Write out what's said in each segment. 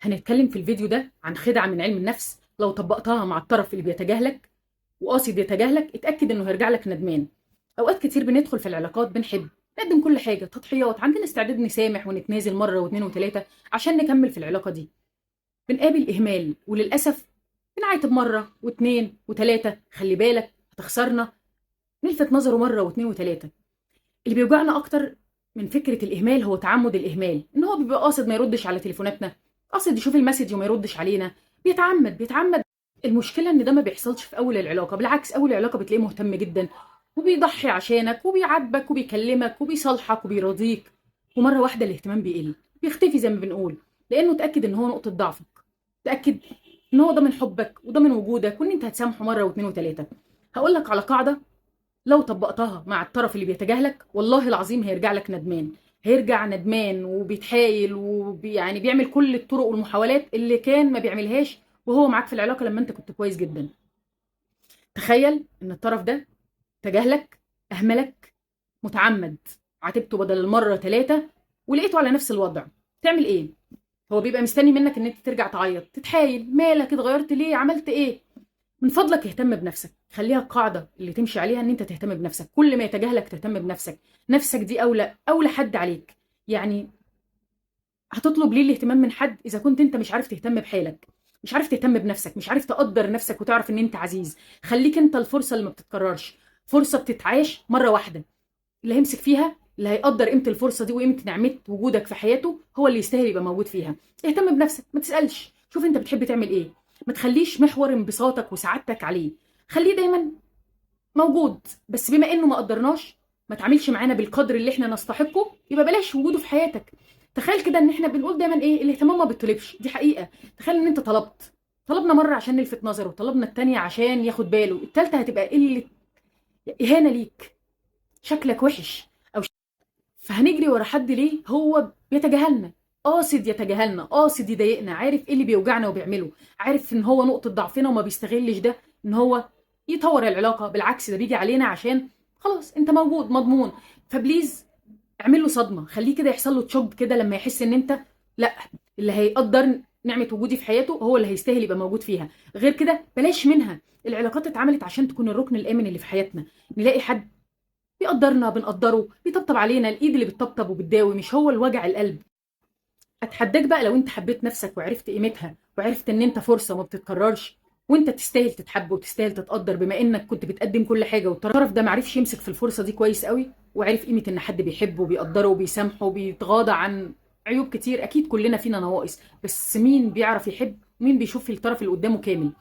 هنتكلم في الفيديو ده عن خدعة من علم النفس لو طبقتها مع الطرف اللي بيتجاهلك وقاصد يتجاهلك اتأكد انه هيرجع لك ندمان. اوقات كتير بندخل في العلاقات بنحب نقدم كل حاجة تضحيات، عندنا استعداد نسامح ونتنازل مرة واثنين وثلاثة عشان نكمل في العلاقة دي. بنقابل إهمال وللأسف بنعاتب مرة واثنين وثلاثة، خلي بالك هتخسرنا، نلفت نظره مرة واثنين وثلاثة. اللي بيوجعنا أكتر من فكرة الإهمال هو تعمد الإهمال، إن هو بيبقى قاصد ما يردش على تليفوناتنا، قاصد يشوف المسج وما يردش علينا، بيتعمد. المشكلة إن ده ما بيحصلش في أول العلاقة، بالعكس أول العلاقة بتلاقيه مهتم جدا وبيضحي عشانك وبيعاتبك وبيكلمك وبيصالحك وبيرضيك، ومرة واحدة الاهتمام بيقل، بيختفي زي ما بنقول، لأنه اتأكد إن هو نقطة ضعفك، تأكد إن هو ده من حبك وده من وجودك وإن أنت هتسامحه مرة واثنين وثلاثة. هقول لك على قاعدة لو طبقتها مع الطرف اللي بيتجاهلك والله العظيم هيرجع لك ندمان، هيرجع ندمان وبيتحايل يعني بيعمل كل الطرق والمحاولات اللي كان ما بيعملهاش وهو معاك في العلاقة لما انت كنت كويس جدا. تخيل ان الطرف ده تجاهلك، اهملك، متعمد، عاتبته بدل المرة ثلاثة ولقيته على نفس الوضع، تعمل ايه؟ هو بيبقى مستني منك ان انت ترجع تعيط تتحايل، مالك اتغيرت ليه، عملت ايه؟ من فضلك اهتم بنفسك، خليها القاعدة اللي تمشي عليها ان انت تهتم بنفسك، كل ما يتجاهلك تهتم بنفسك، نفسك دي اولى حد عليك. يعني هتطلب ليه الاهتمام من حد اذا كنت انت مش عارف تهتم بحالك، مش عارف تهتم بنفسك، مش عارف تقدر نفسك وتعرف ان انت عزيز. خليك انت الفرصة اللي ما بتتكررش، فرصة بتتعاش مرة واحدة، اللي هيمسك فيها، اللي هيقدر قيمة الفرصة دي وقيمة نعمة وجودك في حياته هو اللي يستاهل يبقى موجود فيها. اهتم بنفسك، ما تسألش شوف انت بتحب تعمل ايه، ما تخليش محور انبساطك وسعادتك عليه، خليه دايما موجود، بس بما انه ما قدرناش، ما تعاملش معانا بالقدر اللي احنا نستحقه، يبقى بلاش وجوده في حياتك. تخيل كده ان احنا بنقول دايما ايه، الاهتمام ما بيطلبش، دي حقيقة. تخيل ان انت طلبنا مرة عشان نلفت نظره، طلبنا التانية عشان ياخد باله، التالتة هتبقى قلة إهانة ليك، شكلك وحش، او فهنجري ورا حد ليه هو بيتجاهلنا، قاصد يتجاهلنا، قاصد يضايقنا، عارف ايه اللي بيوجعنا وبيعمله، عارف ان هو نقطة ضعفنا وما بيستغلش ده ان هو يطور العلاقة، بالعكس ده بيجي علينا عشان خلاص انت موجود مضمون. فبليز اعمل له صدمة، خليه كده يحصل له تشوك كده لما يحس ان انت لا، اللي هيقدر نعمة وجودي في حياته هو اللي هيستاهل يبقى موجود فيها، غير كده بلاش منها. العلاقات اتعملت عشان تكون الركن الآمن اللي في حياتنا، نلاقي حد بيقدرنا بنقدره، بيطبطب علينا، الايد اللي بتطبطب وبتداوي مش هو الوجع القلب. اتحداك بقى لو انت حبيت نفسك وعرفت قيمتها وعرفت ان انت فرصة ما بتتكررش، وانت تستاهل تتحب وتستاهل تتقدر، بما انك كنت بتقدم كل حاجة والطرف ده معرفش يمسك في الفرصة دي كويس قوي، وعرف قيمة ان حد بيحبه وبيقدره وبيسامحه وبيتغاضى عن عيوب كتير. اكيد كلنا فينا نواقص، بس مين بيعرف يحب ومين بيشوف في الطرف اللي قدامه كامل؟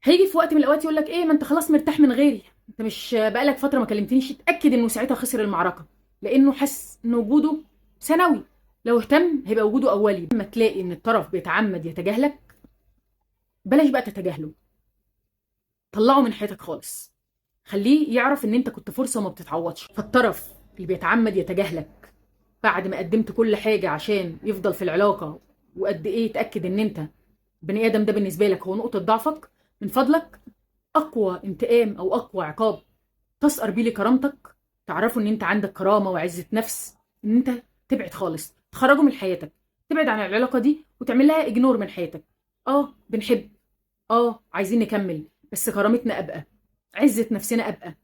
هيجي في وقت من الاوقات يقول لك ايه، ما انت خلاص مرتاح من غيري، انت مش بقالك فتره ما كلمتنيش، اتاكد انه ساعتها خسر المعركه، لانه حس ان وجوده ثانوي. لو اهتم هيبقى وجوده اولي. لما تلاقي ان الطرف بيتعمد يتجاهلك بلاش بقى تتجاهله، طلعه من حياتك خالص، خليه يعرف ان انت كنت فرصه وما بتتعوضش. فالطرف اللي بيتعمد يتجاهلك بعد ما قدمت كل حاجه عشان يفضل في العلاقه، وقد ايه تاكد ان انت بني ادم ده بالنسبه لك هو نقطه ضعفك، من فضلك اقوى انتقام او اقوى عقاب تسقر بيه لكرامتك، تعرفوا ان انت عندك كرامه وعزه نفس، ان انت تبعد خالص، تخرجه من حياتك، تبعد عن العلاقه دي وتعمل لها اجنور من حياتك. اه بنحب، اه عايزين نكمل، بس كرامتنا ابقى، عزه نفسنا ابقى.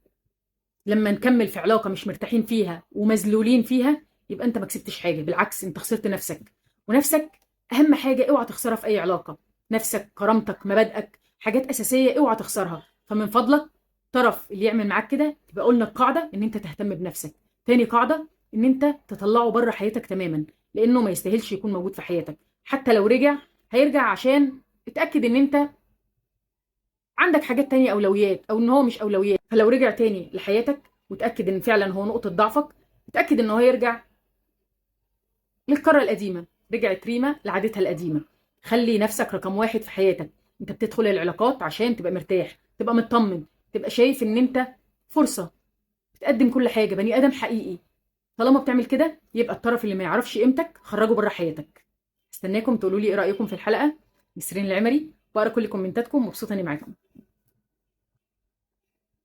لما نكمل في علاقه مش مرتاحين فيها ومذلولين فيها، يبقى انت ما كسبتش حاجه، بالعكس انت خسرت نفسك. ونفسك اهم حاجه اوعى تخسرها في اي علاقه، نفسك، كرامتك، مبادئك، حاجات اساسيه اوعى تخسرها. فمن فضلك طرف اللي يعمل معاك كده، يبقى قلنا القاعده ان انت تهتم بنفسك، تاني قاعده ان انت تطلعه بره حياتك تماما، لانه ما يستاهلش يكون موجود في حياتك. حتى لو رجع هيرجع عشان اتاكد ان انت عندك حاجات تانية أولويات، أو إن هو مش أولويات. فلو رجع تاني لحياتك وتأكد إن فعلا هو نقطة ضعفك، اتأكد إن هو يرجع للكرة القديمة، رجعت ريما لعادتها القديمة. خلي نفسك رقم واحد في حياتك، أنت بتدخل العلاقات عشان تبقى مرتاح، تبقى مطمن، تبقى شايف إن أنت فرصة، بتقدم كل حاجة، بني آدم حقيقي. طالما بتعمل كده يبقى الطرف اللي ما يعرفش قيمتك خرجه بره حياتك. استناكم تقولوا لي إيه رأيكم في الحلقة. نسرين العمري، بقرا كل كومنتاتكم، مبسوطة إني معاكم.